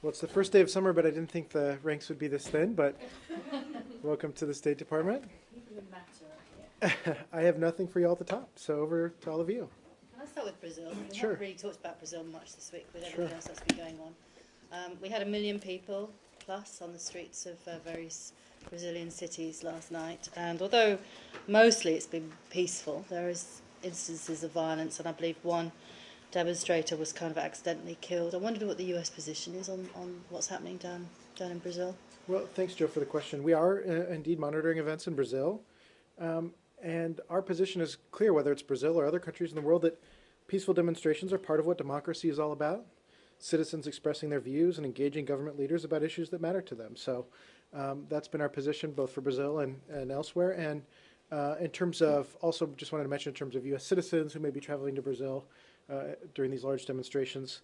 Well, it's the first day of summer, but I didn't think the ranks would be this thin, but welcome to the State Department. I have nothing for you all at the top, so over to all of you. Can I start with Brazil? We Sure. haven't really talked about Brazil much this week with Sure. everything else that's been going on. We had 1 million people plus on the streets of various Brazilian cities last night, and although mostly it's been peaceful, there is instances of violence, and I believe one demonstrator was kind of accidentally killed. I wondered what the US position is on what's happening down in Brazil. Well, thanks, Joe, for the question. We are indeed monitoring events in Brazil, and our position is clear, whether it's Brazil or other countries in the world, that peaceful demonstrations are part of what democracy is all about. Citizens expressing their views and engaging government leaders about issues that matter to them. So that's been our position both for Brazil and elsewhere. And in terms of, also just wanted to mention in terms of U.S. citizens who may be traveling to Brazil during these large demonstrations,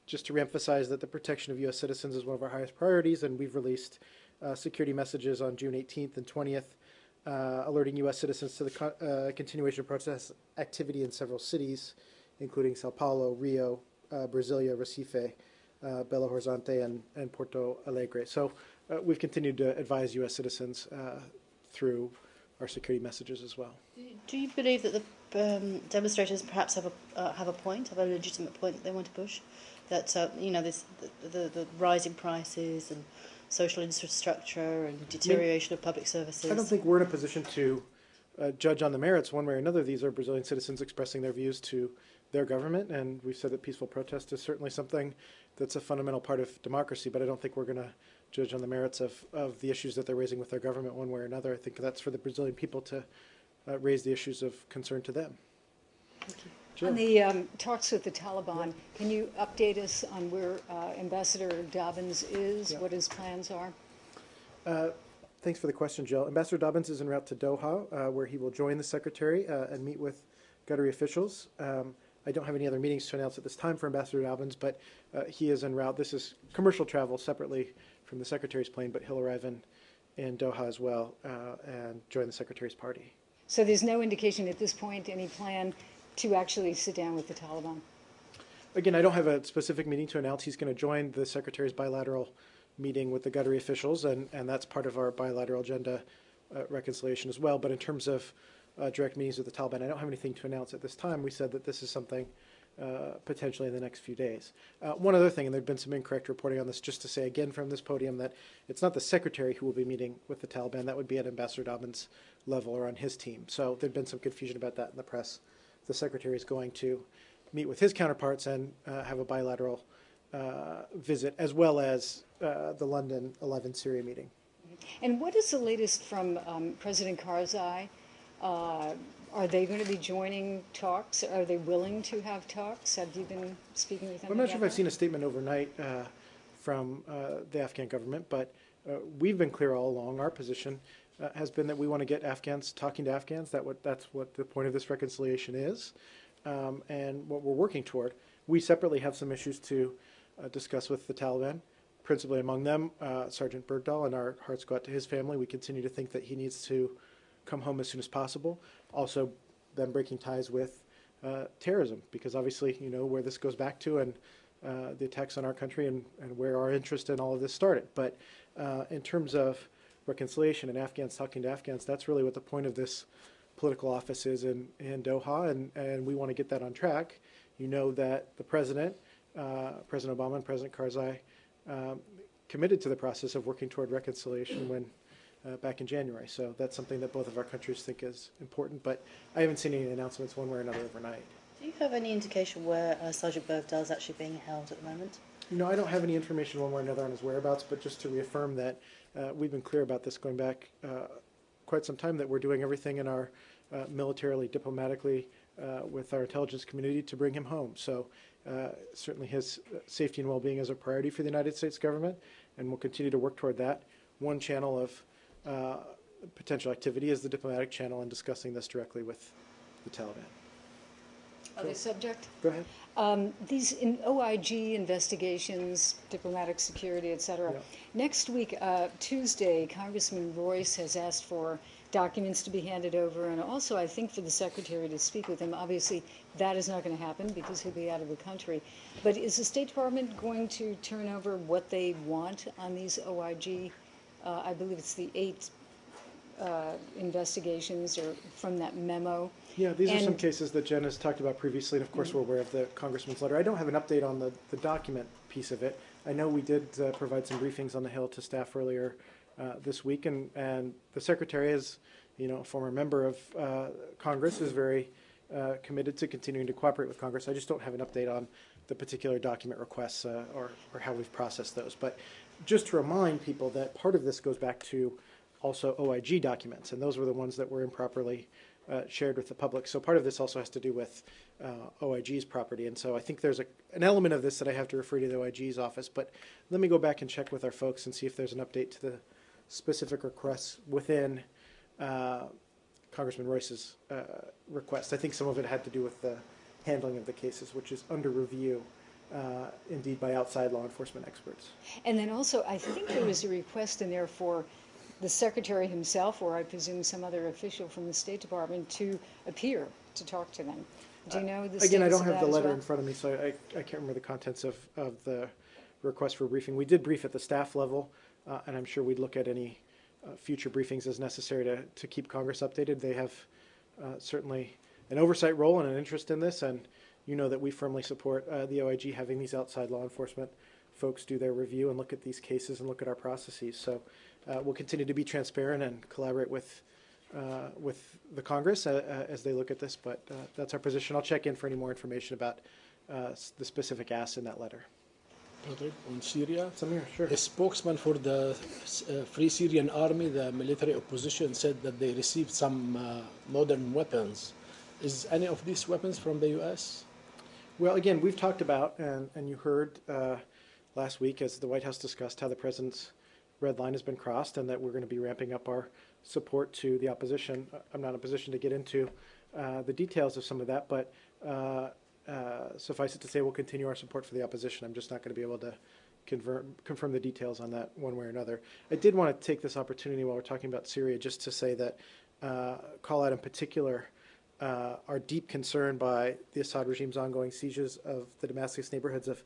just to reemphasize that the protection of U.S. citizens is one of our highest priorities, and we've released security messages on June 18th and 20th alerting U.S. citizens to the continuation of protest activity in several cities, including Sao Paulo, Rio, Brasilia, Recife, Belo Horizonte, and Porto Alegre. So we've continued to advise U.S. citizens through our security messages as well. Do you believe that the demonstrators perhaps have a point, have a legitimate point that they want to push? That the rising prices and social infrastructure and deterioration of public services. I don't think we're in a position to judge on the merits one way or another. These are Brazilian citizens expressing their views to their government, and we've said that peaceful protest is certainly something that's a fundamental part of democracy, but I don't think we're going to judge on the merits of the issues that they're raising with their government one way or another. I think that's for the Brazilian people to raise the issues of concern to them. Thank you. Sure. On the talks with the Taliban, can you update us on where Ambassador Dobbins is, what his plans are? Thanks for the question, Jill. Ambassador Dobbins is en route to Doha, where he will join the Secretary and meet with Qatari officials. I don't have any other meetings to announce at this time for Ambassador Dobbins, but he is en route. This is commercial travel separately from the Secretary's plane, but he'll arrive in Doha as well and join the Secretary's party. So there's no indication at this point, any plan to actually sit down with the Taliban? Again, I don't have a specific meeting to announce. He's going to join the Secretary's bilateral meeting with the Qatari officials, and that's part of our bilateral agenda reconciliation as well. But in terms of direct meetings with the Taliban, I don't have anything to announce at this time. We said that this is something potentially in the next few days. One other thing, and there had been some incorrect reporting on this, just to say again from this podium that it's not the Secretary who will be meeting with the Taliban. That would be at Ambassador Dobbins' level or on his team. So there'd been some confusion about that in the press. The Secretary is going to meet with his counterparts and have a bilateral visit, as well as the London 11 Syria meeting. And what is the latest from President Karzai? Are they going to be joining talks? Are they willing to have talks? Have you been speaking with them? I'm not sure if I've seen a statement overnight from the Afghan government, but we've been clear all along. Our position has been that we want to get Afghans talking to Afghans. That's what the point of this reconciliation is, and what we're working toward. We separately have some issues to discuss with the Taliban, principally among them Sergeant Bergdahl, and our hearts go out to his family. We continue to think that he needs to come home as soon as possible. Also, them breaking ties with terrorism, because obviously, you know, where this goes back to and the attacks on our country and where our interest in all of this started. But in terms of reconciliation and Afghans talking to Afghans, that's really what the point of this political office is in Doha, and we want to get that on track. You know that the President, President Obama and President Karzai committed to the process of working toward reconciliation when back in January. So that's something that both of our countries think is important, but I haven't seen any announcements one way or another overnight. Do you have any indication where Sergeant Bergdahl is actually being held at the moment? You know, I don't have any information one way or another on his whereabouts, but just to reaffirm that we've been clear about this going back quite some time, that we're doing everything in our militarily, diplomatically, with our intelligence community to bring him home. So certainly his safety and well-being is a priority for the United States government, and we'll continue to work toward that. One channel of potential activity is the diplomatic channel and discussing this directly with the Taliban. Other subject? Go ahead. These OIG investigations, diplomatic security, et cetera. Yeah. Next week, Tuesday, Congressman Royce has asked for documents to be handed over, and also I think for the secretary to speak with him. Obviously, that is not going to happen because he'll be out of the country. But is the State Department going to turn over what they want on these OIG? I believe it's the 8 investigations or from that memo. Yeah, these are some And- cases that Jen has talked about previously, and of course we're aware of the congressman's letter. I don't have an update on the document piece of it. I know we did provide some briefings on the Hill to staff earlier this week, and the secretary, as you know, a former member of Congress, is very committed to continuing to cooperate with Congress. I just don't have an update on the particular document requests or how we've processed those. But just to remind people that part of this goes back to also OIG documents, and those were the ones that were improperly shared with the public. So part of this also has to do with OIG's property. And so I think there's an element of this that I have to refer to the OIG's office. But let me go back and check with our folks and see if there's an update to the specific requests within Congressman Royce's request. I think some of it had to do with the handling of the cases, which is under review, indeed, by outside law enforcement experts. And then also, I think there was a request in there for the secretary himself, or I presume some other official from the State Department, to appear to talk to them. Do you know the status Again, I don't of have that the as letter well? in front of me, so I can't remember the contents of the request for briefing. We did brief at the staff level, and I'm sure we'd look at any future briefings as necessary to keep Congress updated. They have certainly an oversight role and an interest in this, and you know that we firmly support the OIG having these outside law enforcement folks do their review and look at these cases and look at our processes. So we'll continue to be transparent and collaborate with the Congress as they look at this, but that's our position. I'll check in for any more information about the specific asks in that letter. Patrick, on Syria. Samir, sure. A spokesman for the Free Syrian Army, the military opposition, said that they received some modern weapons. Is any of these weapons from the U.S.? Well, again, we've talked about, and you heard last week as the White House discussed how the president's red line has been crossed and that we're going to be ramping up our support to the opposition. I'm not in a position to get into the details of some of that, but suffice it to say we'll continue our support for the opposition. I'm just not going to be able to confirm the details on that one way or another. I did want to take this opportunity while we're talking about Syria just to say that, call out in particular our deep concern by the Assad regime's ongoing sieges of the Damascus neighborhoods of,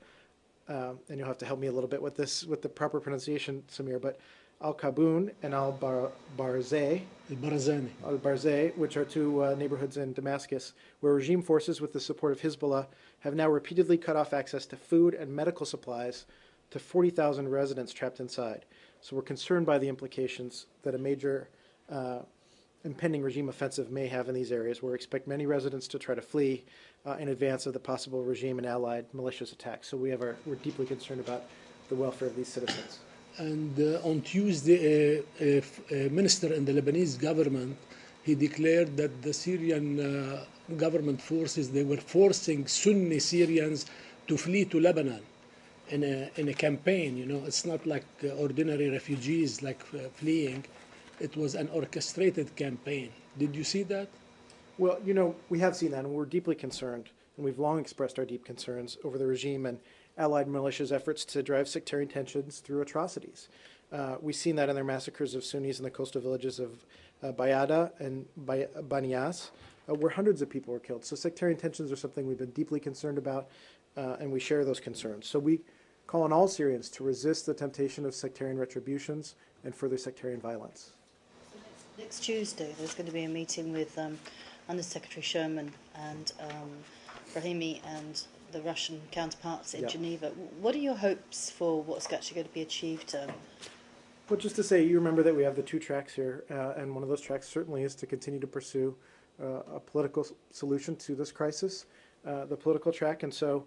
and you'll have to help me a little bit with this, with the proper pronunciation, Samir, but Al-Kabun and Al-Barzeh, Barzani. which are two neighborhoods in Damascus, where regime forces with the support of Hezbollah have now repeatedly cut off access to food and medical supplies to 40,000 residents trapped inside. So we're concerned by the implications that a major impending regime offensive may have in these areas, where we expect many residents to try to flee in advance of the possible regime and allied malicious attacks. So we're deeply concerned about the welfare of these citizens. And on Tuesday, a minister in the Lebanese government, he declared that the Syrian government forces, they were forcing Sunni Syrians to flee to Lebanon in a campaign. You know, it's not like ordinary refugees like fleeing. It was an orchestrated campaign. Did you see that? Well, you know, we have seen that, and we're deeply concerned, and we've long expressed our deep concerns over the regime and allied militias' efforts to drive sectarian tensions through atrocities. We've seen that in their massacres of Sunnis in the coastal villages of Bayada and Banias, where hundreds of people were killed. So sectarian tensions are something we've been deeply concerned about, and we share those concerns. So we call on all Syrians to resist the temptation of sectarian retributions and further sectarian violence. Next Tuesday, there's going to be a meeting with Under-Secretary Sherman and Brahimi and the Russian counterparts in Geneva. What are your hopes for what's actually going to be achieved? Well, just to say, you remember that we have the two tracks here, and one of those tracks certainly is to continue to pursue a political solution to this crisis, the political track. And so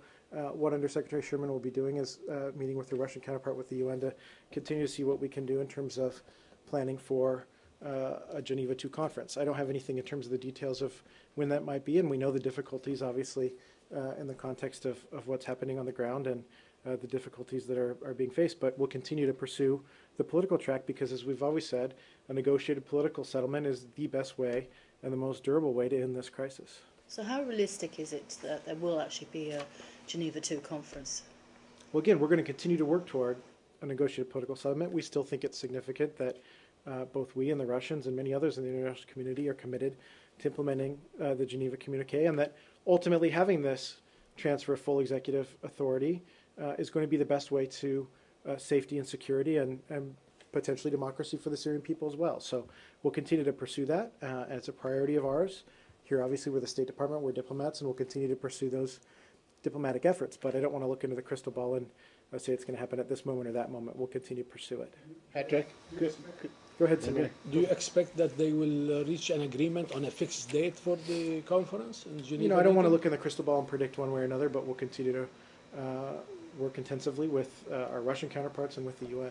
what Undersecretary Sherman will be doing is meeting with the Russian counterpart with the UN to continue to see what we can do in terms of planning for a Geneva II conference. I don't have anything in terms of the details of when that might be, and we know the difficulties, obviously, in the context of what's happening on the ground and the difficulties that are being faced. But we'll continue to pursue the political track because, as we've always said, a negotiated political settlement is the best way and the most durable way to end this crisis. So how realistic is it that there will actually be a Geneva II conference? Well, again, we're going to continue to work toward a negotiated political settlement. We still think it's significant that both we and the Russians and many others in the international community are committed to implementing the Geneva Communique, and that ultimately having this transfer of full executive authority is going to be the best way to safety and security and potentially democracy for the Syrian people as well. So we'll continue to pursue that, and it's a priority of ours. Here, obviously, we're the State Department, we're diplomats, and we'll continue to pursue those diplomatic efforts. But I don't want to look into the crystal ball and say it's going to happen at this moment or that moment. We'll continue to pursue it. Patrick? Go ahead, Samir. Do you expect that they will reach an agreement on a fixed date for the conference in Geneva? You know, I don't want to look in the crystal ball and predict one way or another, but we'll continue to work intensively with our Russian counterparts and with the UN.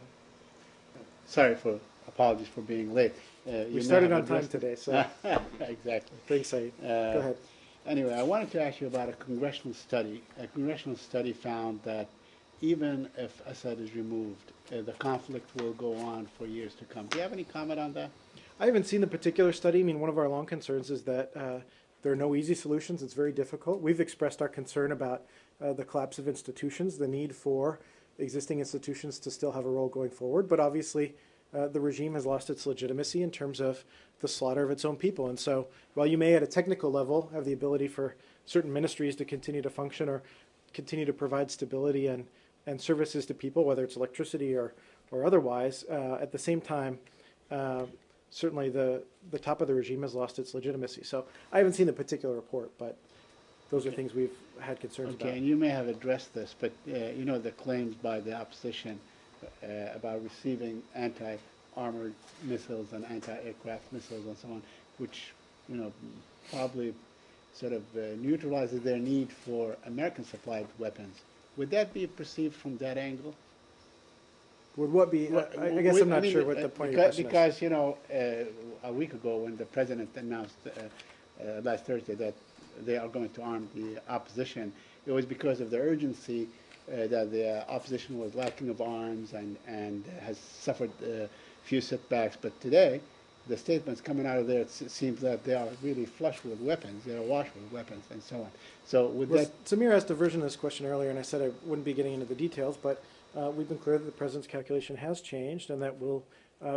Sorry for apologies for being late. We started on time today, so Exactly. thanks, Saeed. Go ahead. Anyway, I wanted to ask you about a congressional study. A congressional study found that even if Assad is removed, the conflict will go on for years to come. Do you have any comment on that? I haven't seen the particular study. I mean, one of our long concerns is that there are no easy solutions. It's very difficult. We've expressed our concern about the collapse of institutions, the need for existing institutions to still have a role going forward. But obviously, the regime has lost its legitimacy in terms of the slaughter of its own people. And so while you may at a technical level have the ability for certain ministries to continue to function or continue to provide stability and services to people, whether it's electricity or otherwise, at the same time, certainly the top of the regime has lost its legitimacy. So I haven't seen the particular report, but those are things we've had concerns about. Okay, and you may have addressed this, but you know the claims by the opposition about receiving anti-armored missiles and anti-aircraft missiles and so on, which, you know, probably sort of neutralizes their need for American-supplied weapons. Would that be perceived from that angle? Would what be? I guess I'm not sure what the point of your question is. Because, you know, a week ago when the president announced last Thursday that they are going to arm the opposition, it was because of the urgency that the opposition was lacking of arms and has suffered a few setbacks. But today, the statements coming out of there, it seems that they are really flush with weapons. They are awash with weapons and so on. So would Well, that... Samir asked a version of this question earlier, and I said I wouldn't be getting into the details, but we've been clear that the president's calculation has changed and that we'll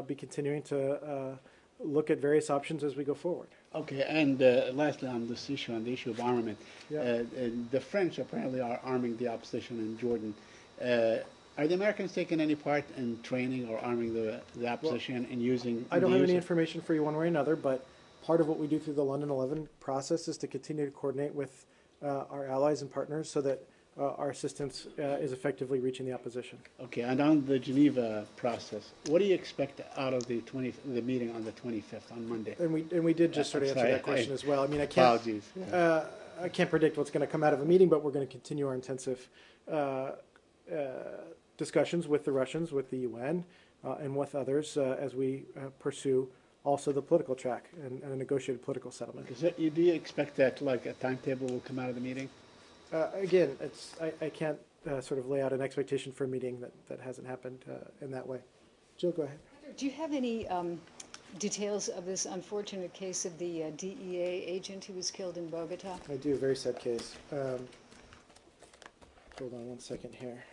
be continuing to look at various options as we go forward. Okay, and lastly on this issue, on the issue of armament, Yeah. the French apparently are arming the opposition in Jordan. Are the Americans taking any part in training or arming the opposition and using... I don't the have any use of- information for you one way or another, but part of what we do through the London 11 process is to continue to coordinate with our allies and partners so that our assistance is effectively reaching the opposition. Okay, and on the Geneva process, what do you expect out of the meeting on the 25th, on Monday? And we did just sort of I'm answer sorry, that question as well. I mean, I can't Apologies. I can't predict what's going to come out of a meeting, but we're going to continue our intensive discussions with the Russians, with the UN, and with others as we pursue also the political track and a negotiated political settlement. Do you expect that like a timetable will come out of the meeting? Again, I can't sort of lay out an expectation for a meeting that hasn't happened in that way. Jill, go ahead. Do you have any details of this unfortunate case of the DEA agent who was killed in Bogota? I do, a very sad case. Hold on one second here.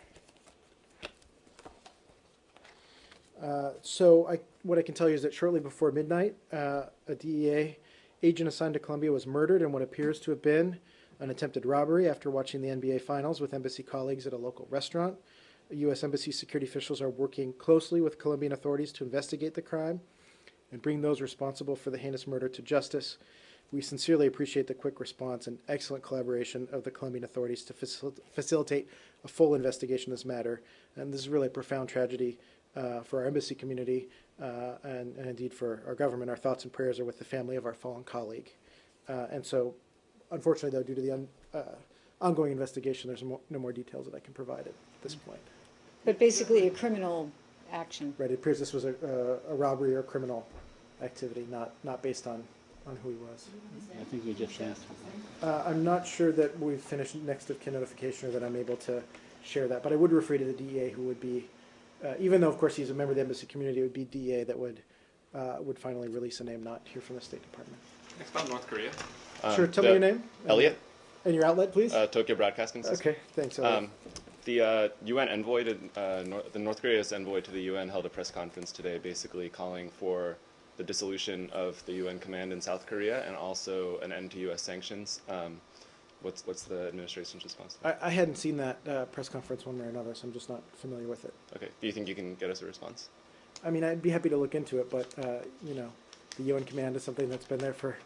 What I can tell you is that shortly before midnight, a DEA agent assigned to Colombia was murdered in what appears to have been an attempted robbery after watching the NBA Finals with embassy colleagues at a local restaurant. U.S. Embassy security officials are working closely with Colombian authorities to investigate the crime and bring those responsible for the heinous murder to justice. We sincerely appreciate the quick response and excellent collaboration of the Colombian authorities to facilitate a full investigation of this matter. And this is really a profound tragedy for our embassy community and indeed for our government. Our thoughts and prayers are with the family of our fallen colleague. And so, unfortunately, though, due to the ongoing investigation, there's no more details that I can provide at this point. But basically a criminal action. Right, it appears this was a robbery or criminal activity, not based on who he was. I think you just answered. I'm not sure that we've finished next of kin notification or that I'm able to share that, but I would refer you to the DEA who would be, even though of course he's a member of the embassy community, it would be DEA that would finally release a name, not here from the State Department. Next about North Korea. Sure, tell me your name. Elliot, And your outlet, please. Tokyo Broadcasting System. Okay, thanks, Elliot. The UN envoy, the North Korea's envoy to the UN held a press conference today basically calling for the dissolution of the UN command in South Korea and also an end to U.S. sanctions. What's the administration's response to that? I hadn't seen that press conference one way or another, so I'm just not familiar with it. Okay. Do you think you can get us a response? I mean, I'd be happy to look into it, but, you know, the UN command is something that's been there for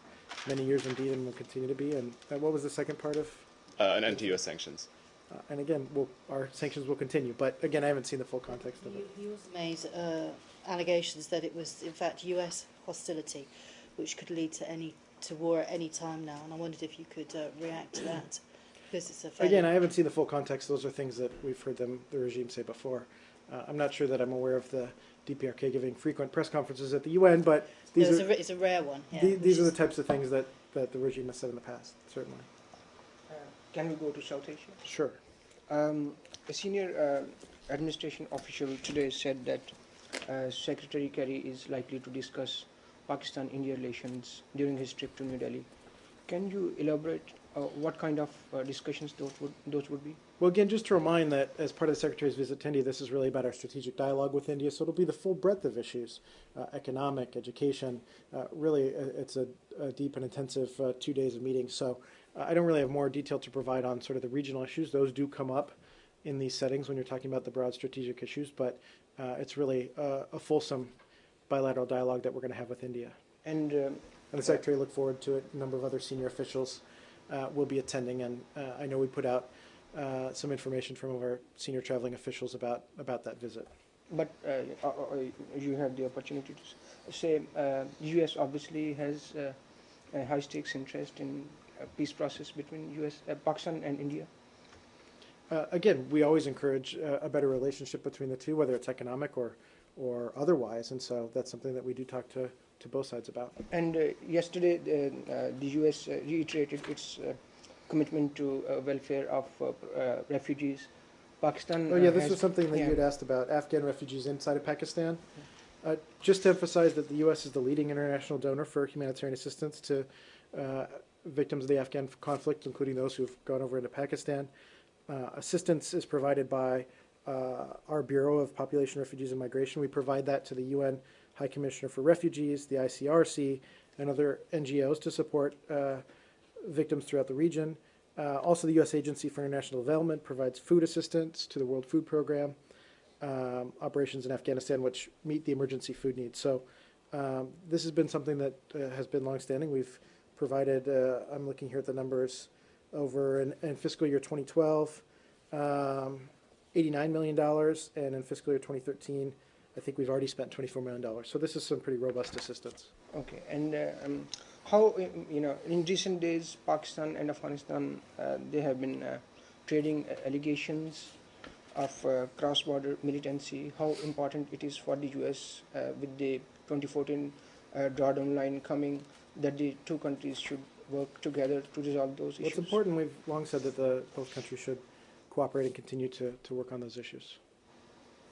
many years indeed and will continue to be. And what was the second part of? An end to U.S. sanctions. And again, our sanctions will continue. But again, I haven't seen the full context of it. He also made allegations that it was, in fact, U.S. hostility, which could lead to war at any time now. And I wondered if you could react to that, because it's a fairly... Again, I haven't seen the full context. Those are things that we've heard the regime say before. I'm not sure that I'm aware of the DPRK giving frequent press conferences at the UN, but these it's a rare one. Yeah, these are the types of things that the regime has said in the past, certainly. Can we go to South Asia? Sure. A senior administration official today said that Secretary Kerry is likely to discuss Pakistan-India relations during his trip to New Delhi. Can you elaborate what kind of discussions those would be? Well, again, just to remind that as part of the Secretary's visit to India, this is really about our strategic dialogue with India, so it'll be the full breadth of issues, economic, education. Really, it's a deep and intensive 2 days of meetings, so I don't really have more detail to provide on sort of the regional issues. Those do come up in these settings when you're talking about the broad strategic issues, but it's really a fulsome bilateral dialogue that we're going to have with India. And the Secretary looked forward to it. A number of other senior officials will be attending, and I know we put out some information from our senior traveling officials about that visit. But you have the opportunity to say U.S. obviously has a high stakes interest in a peace process between U.S., Pakistan and India. Again, we always encourage a better relationship between the two, whether it's economic or otherwise, and so that's something that we do talk to both sides about. And yesterday, the U.S. reiterated its commitment to welfare of refugees. Pakistan. Oh yeah, this was something that you had asked about, Afghan refugees inside of Pakistan. Just to emphasize that the U.S. is the leading international donor for humanitarian assistance to victims of the Afghan conflict, including those who've gone over into Pakistan. Assistance is provided by our Bureau of Population, Refugees, and Migration. We provide that to the UN High Commissioner for Refugees, the ICRC, and other NGOs to support victims throughout the region. Also, the U.S. Agency for International Development provides food assistance to the World Food Program, operations in Afghanistan, which meet the emergency food needs. So this has been something that has been longstanding. We've provided, I'm looking here at the numbers, over in fiscal year 2012, $89 million, and in fiscal year 2013, I think we've already spent $24 million. So this is some pretty robust assistance. Okay, and how, in recent days, Pakistan and Afghanistan, they have been trading allegations of cross-border militancy. How important it is for the U.S. With the 2014 drawdown line coming, that the two countries should work together to resolve those issues? What's important, we've long said that both countries should cooperate and continue to work on those issues.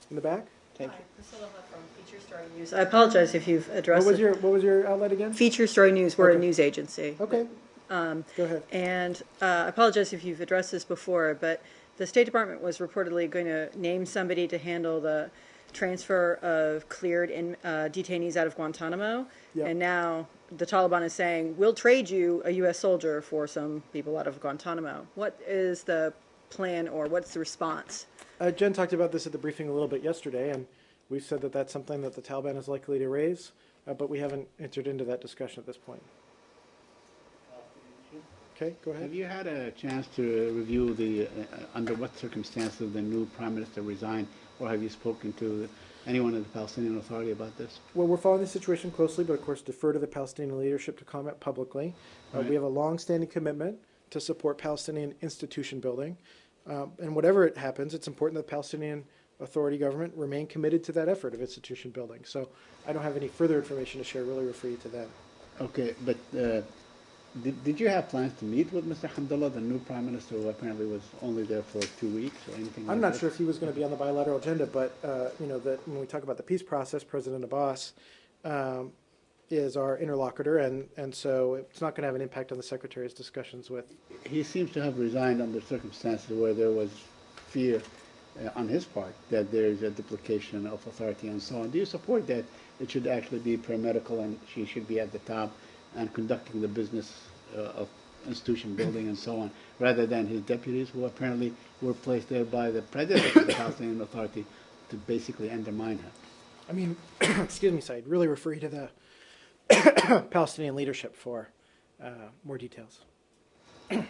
In the back? Thank you. Priscilla Huff from Feature Story News. I apologize if you've addressed What was your outlet again? Feature Story News. We're Okay. a news agency. Okay. Go ahead. And I apologize if you've addressed this before, but the State Department was reportedly going to name somebody to handle the transfer of cleared detainees out of Guantanamo. Yep. And now the Taliban is saying, we'll trade you a U.S. soldier for some people out of Guantanamo. What is the plan, or what's the response? Jen talked about this at the briefing a little bit yesterday, and we've said that that's something that the Taliban is likely to raise, but we haven't entered into that discussion at this point. Okay, go ahead. Have you had a chance to review the under what circumstances the new prime minister resigned, or have you spoken to anyone at the Palestinian Authority about this? Well, we're following the situation closely, but of course defer to the Palestinian leadership to comment publicly. Right. We have a long-standing commitment to support Palestinian institution building. And whatever it happens, it's important that the Palestinian Authority government remain committed to that effort of institution building. So I don't have any further information to share, really refer you to that. Okay, but did you have plans to meet with Mr. Hamdullah, the new prime minister, who apparently was only there for 2 weeks or anything like I'm not that? sure if he was going to be on the bilateral agenda, but that when we talk about the peace process, President Abbas is our interlocutor, and so it's not going to have an impact on the Secretary's discussions with. He seems to have resigned under circumstances where there was fear on his part that there is a duplication of authority and so on. Do you support that it should actually be paramedical and she should be at the top and conducting the business of institution building and so on, rather than his deputies who apparently were placed there by the president of the Palestinian Authority to basically undermine her? I mean, excuse me, Said, really refer you to the Palestinian leadership for more details. Go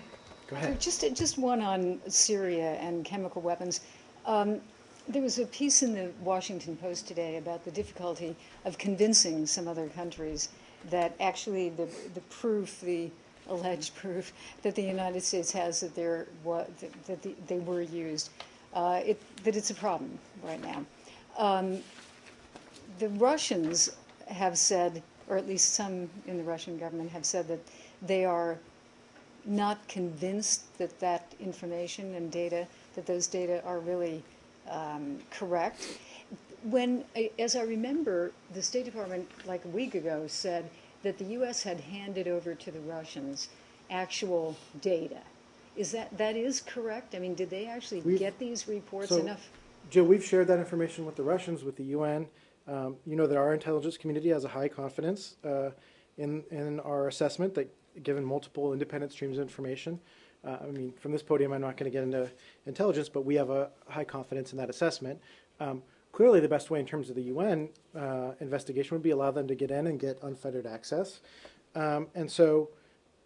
ahead. Just one on Syria and chemical weapons. There was a piece in the Washington Post today about the difficulty of convincing some other countries that actually the proof, the alleged proof that the United States has that they were used, that it's a problem right now. The Russians have said, or at least some in the Russian government have said, that they are not convinced that that information and data, that those data are really correct. When, as I remember, the State Department, like a week ago, said that the U.S. had handed over to the Russians actual data. That is correct? I mean, did they actually get these reports enough? Jill, we've shared that information with the Russians, with the UN. You know that our intelligence community has a high confidence in our assessment that, given multiple independent streams of information, I mean, from this podium, I'm not going to get into intelligence, but we have a high confidence in that assessment. Clearly, the best way in terms of the UN investigation would be allow them to get in and get unfettered access. And so,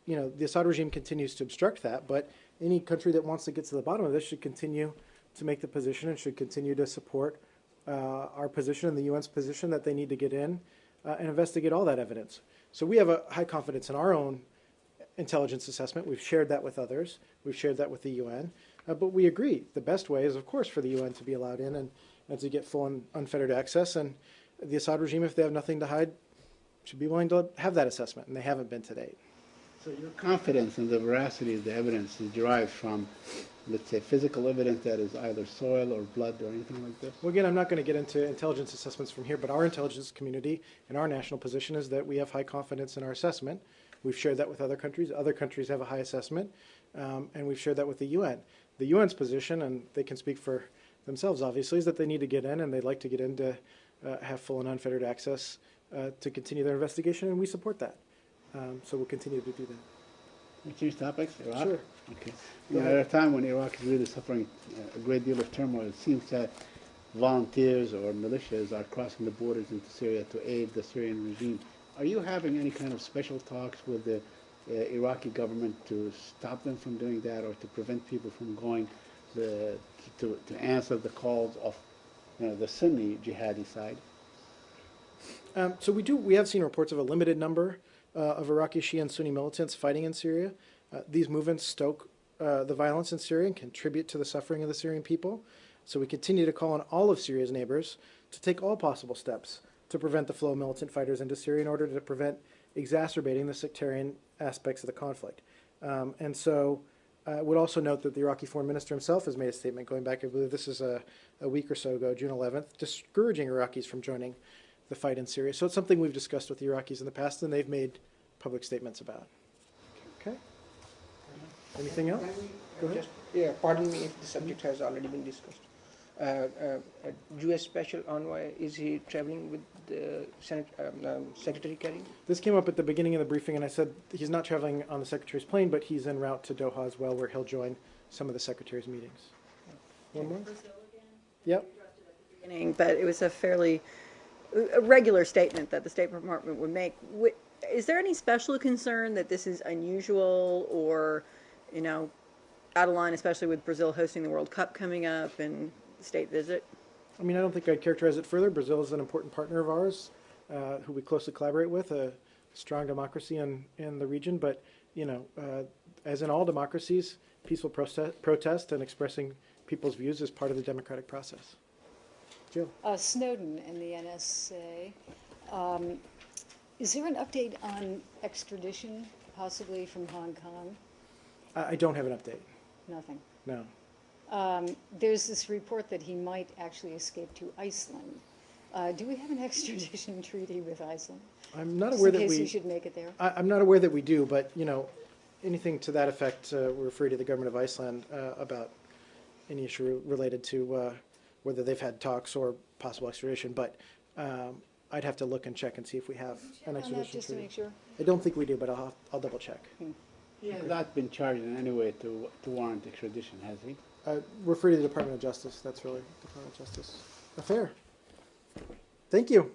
you know, the Assad regime continues to obstruct that, but any country that wants to get to the bottom of this should continue to make the position and should continue to support our position and the UN's position that they need to get in and investigate all that evidence. So we have a high confidence in our own intelligence assessment. We've shared that with others. We've shared that with the UN. But we agree the best way is, of course, for the UN to be allowed in and to get full and unfettered access. And the Assad regime, if they have nothing to hide, should be willing to have that assessment, and they haven't been to date. So your confidence in the veracity of the evidence is derived from, let's say, physical evidence that is either soil or blood or anything like this? Well, again, I'm not going to get into intelligence assessments from here, but our intelligence community and our national position is that we have high confidence in our assessment. We've shared that with other countries. Other countries have a high assessment, and we've shared that with the UN. The UN's position, and they can speak for themselves, obviously, is that they need to get in, and they'd like to get in to have full and unfettered access to continue their investigation, and we support that. So we'll continue to do that. Can we change topics? Iraq? Sure. Okay. You know, at a time when Iraq is really suffering a great deal of turmoil, it seems that volunteers or militias are crossing the borders into Syria to aid the Syrian regime. Are you having any kind of special talks with the Iraqi government to stop them from doing that, or to prevent people from going to answer the calls of, you know, the Sunni jihadi side? So we have seen reports of a limited number of Iraqi Shia and Sunni militants fighting in Syria. These movements stoke the violence in Syria and contribute to the suffering of the Syrian people. So we continue to call on all of Syria's neighbors to take all possible steps to prevent the flow of militant fighters into Syria in order to prevent exacerbating the sectarian aspects of the conflict. And so I would also note that the Iraqi foreign minister himself has made a statement going back, I believe this is a week or so ago, June 11th, discouraging Iraqis from joining the fight in Syria. So it's something we've discussed with the Iraqis in the past, and they've made public statements about. Okay. Anything else? Go ahead. Yeah, pardon me if the subject has already been discussed. U.S. Special Envoy, is he traveling with the Secretary Kerry? This came up at the beginning of the briefing, and I said he's not traveling on the Secretary's plane, but he's en route to Doha as well, where he'll join some of the Secretary's meetings. One more? Yep. But it was a fairly regular statement that the State Department would make. Is there any special concern that this is unusual or, you know, out of line, especially with Brazil hosting the World Cup coming up and state visit? I mean, I don't think I'd characterize it further. Brazil is an important partner of ours who we closely collaborate with, a strong democracy in the region. But, you know, as in all democracies, peaceful protest and expressing people's views is part of the democratic process. Jill? Snowden and the NSA. Is there an update on extradition, possibly from Hong Kong? I don't have an update. Nothing. No. There's this report that he might actually escape to Iceland. Do we have an extradition treaty with Iceland? I'm not aware that in case we. you should make it there. I'm not aware that we do, but you know, anything to that effect, we're referring to the government of Iceland about any issue related to whether they've had talks or possible extradition. But I'd have to look and check and see if we have an On that, extradition just to treaty. make sure. I don't think we do, but I'll double check. He has not been charged in any way to warrant extradition, has he? Refer to the Department of Justice. That's really Department of Justice affair. Thank you.